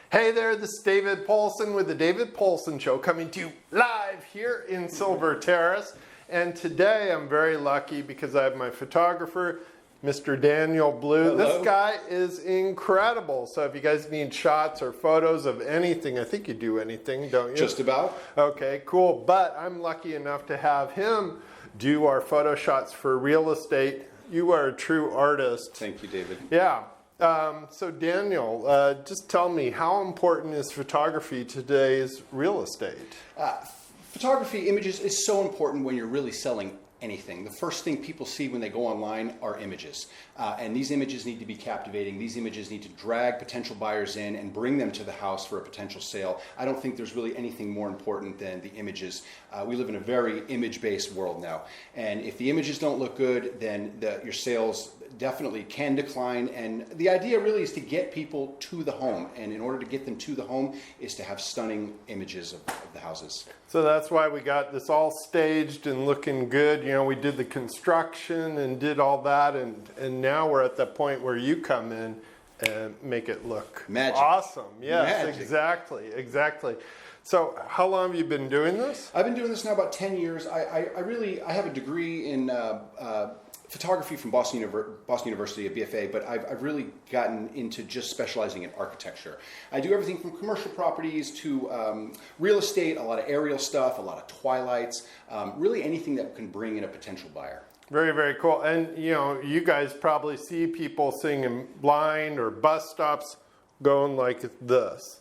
Hey there, this is David Polson with the David Polson Show, coming to you live here in Silver Terrace. And today I'm very lucky because I have my photographer, Mr. Daniel Blue. Hello. This guy is incredible. So if you guys need shots or photos of anything, I think you do anything, don't you? Just about. Okay, cool. But I'm lucky enough to have him do our photo shots for real estate. You are a true artist. Thank you, David. Yeah. So Daniel, just tell me, how important is photography to today's real estate? Photography, images is so important when you're really selling anything. The first thing people see when they go online are images. And these images need to be captivating. These images need to drag potential buyers in and bring them to the house for a potential sale. I don't think there's really anything more important than the images. We live in a very image-based world now. And if the images don't look good, then your sales definitely can decline. And the idea really is to get people to the home. And in order to get them to the home is to have stunning images of the houses. So that's why we got this all staged and looking good. You know, we did the construction and did all that. And now we're at the point where you come in and make it look magic. Awesome. Yes, Magic. Exactly. So how long have you been doing this? I've been doing this now about 10 years. I have a degree in photography from Boston University, a BFA, but I've really gotten into just specializing in architecture. I do everything from commercial properties to real estate, a lot of aerial stuff, a lot of twilights, really anything that can bring in a potential buyer. Very, very cool. And you know, you guys probably see people sitting in line or bus stops going like this.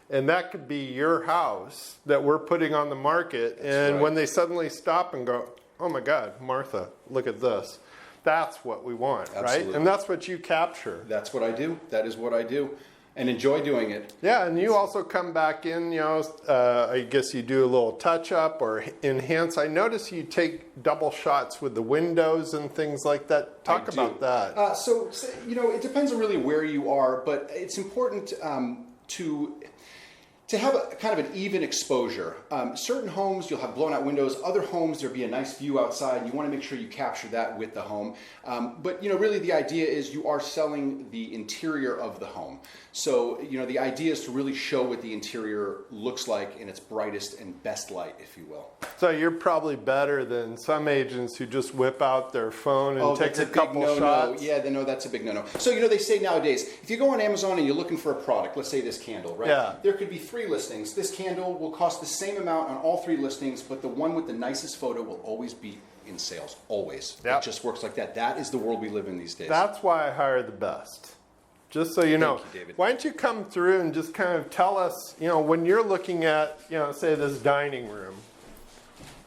And that could be your house that we're putting on the market. And when they suddenly stop and go, oh my God, Martha, look at this. That's what we want, Absolutely. Right? And that's what you capture. That's what I do. That is what I do. And enjoy doing it. Yeah, and you also come back in, you know, I guess you do a little touch-up or enhance. I notice you take double shots with the windows and things like that. Talk about that. So, you know, it depends on really where you are, but it's important to have a kind of an even exposure. Certain homes, you'll have blown out windows. Other homes, there'll be a nice view outside. And you want to make sure you capture that with the home. But, you know, really the idea is you are selling the interior of the home. So, you know, the idea is to really show what the interior looks like in its brightest and best light, if you will. So you're probably better than some agents who just whip out their phone and take a couple shots. Yeah, no, that's a big no-no. So, you know, they say nowadays, if you go on Amazon and you're looking for a product, let's say this candle, right? Yeah. There could be 3 listings. This candle will cost the same amount on all 3 listings, but the one with the nicest photo will always be in sales. Always. Yep. It just works like that. That is the world we live in these days. That's why I hire the best. Just so you know. Thank you, David. Why don't you come through and just kind of tell us, you know, when you're looking at, you know, say this dining room,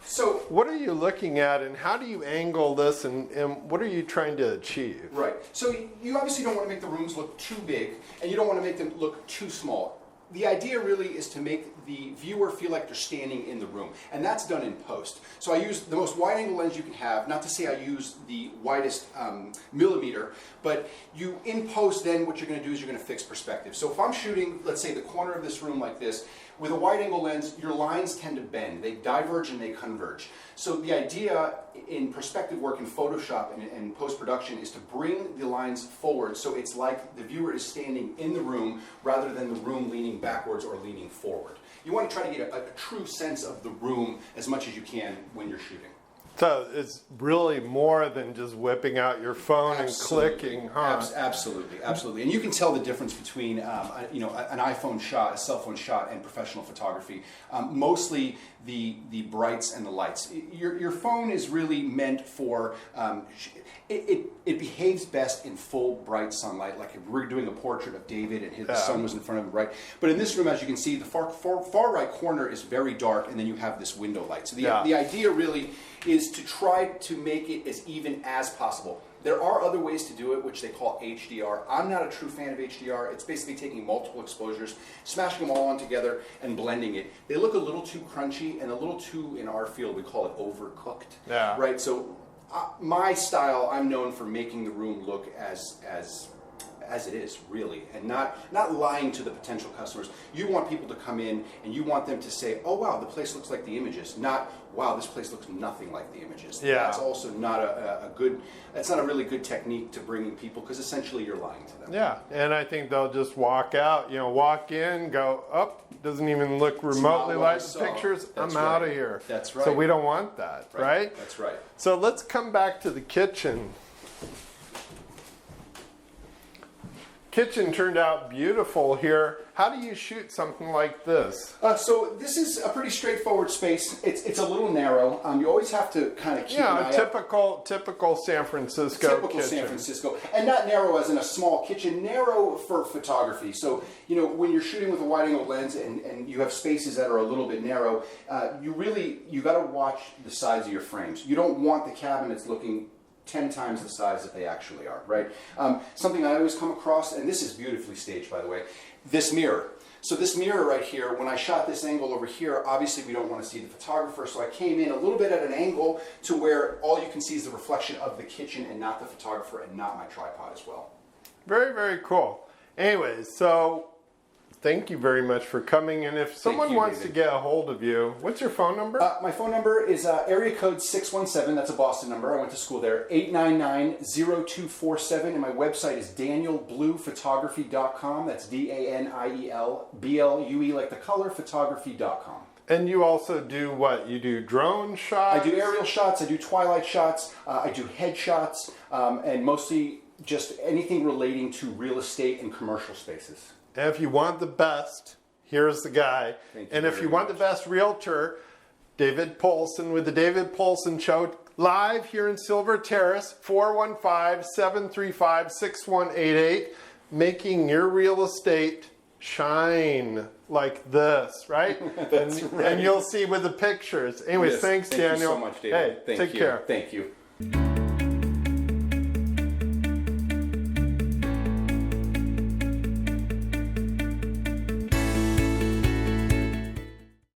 so what are you looking at and how do you angle this and what are you trying to achieve? Right. So you obviously don't want to make the rooms look too big and you don't want to make them look too small. The idea really is to make the viewer feel like they're standing in the room, and that's done in post. So I use the most wide-angle lens you can have, not to say I use the widest millimeter, but you in post then what you're going to do is you're going to fix perspective. So if I'm shooting, let's say, the corner of this room like this, with a wide-angle lens, your lines tend to bend. They diverge and they converge. So the idea in perspective work in Photoshop and post-production is to bring the lines forward so it's like the viewer is standing in the room rather than the room leaning backwards or leaning forward. You want to try to get a true sense of the room as much as you can when you're shooting. So it's really more than just whipping out your phone Absolutely. and clicking, huh? Absolutely. And you can tell the difference between you know, an iPhone shot, a cell phone shot, and professional photography. Mostly the brights and the lights. Your phone is really meant for, it behaves best in full bright sunlight, like if we're doing a portrait of David and the sun was in front of him, right? But in this room, as you can see, the far right corner is very dark, and then you have this window light. So the idea really is to try to make it as even as possible. There are other ways to do it, which they call HDR. I'm not a true fan of HDR. It's basically taking multiple exposures, smashing them all on together, and blending it. They look a little too crunchy and a little too, in our field, we call it overcooked. Yeah. Right? So my style, I'm known for making the room look as as it is, really, and not lying to the potential customers. You want people to come in and you want them to say, oh wow, the place looks like the images, not wow, this place looks nothing like the images. Yeah. That's also not that's not a really good technique to bringing people, because essentially you're lying to them. Yeah, and I think they'll just walk out, walk in, go, doesn't even look remotely what I like the saw. pictures. That's I'm out right. of here. That's right. So we don't want that, right? That's right. So let's come back to the kitchen. Kitchen turned out beautiful here. How do you shoot something like this? So this is a pretty straightforward space. It's a little narrow. You always have to kind of keep an eye out. Typical San Francisco Typical kitchen. San Francisco, and not narrow as in a small kitchen, narrow for photography. So, when you're shooting with a wide-angle lens and you have spaces that are a little bit narrow, you got to watch the size of your frames. You don't want the cabinets looking 10 times the size that they actually are, right? Something I always come across, and this is beautifully staged, by the way, this mirror. So this mirror right here, when I shot this angle over here, obviously we don't want to see the photographer, so I came in a little bit at an angle to where all you can see is the reflection of the kitchen and not the photographer and not my tripod as well. Very, very cool. Anyways, so thank you very much for coming. And if someone wants to get a hold of you, what's your phone number? My phone number is area code 617, that's a Boston number, I went to school there, 899-0247, and my website is danielblue.photography.com, that's DANIELBLUE like the color, photography.com. And you also do what? You do drone shots? I do aerial shots, I do twilight shots, I do headshots, and mostly just anything relating to real estate and commercial spaces. And if you want the best, here's the guy. Thank you and if very you want much. the best realtor, David Polson with the David Polson Show, live here in Silver Terrace, 415-735-6188, making your real estate shine like this, right? That's right. And you'll see with the pictures. Anyways, Yes, thank thank you Daniel. so much, David. Hey, Thank take you. care. Thank you.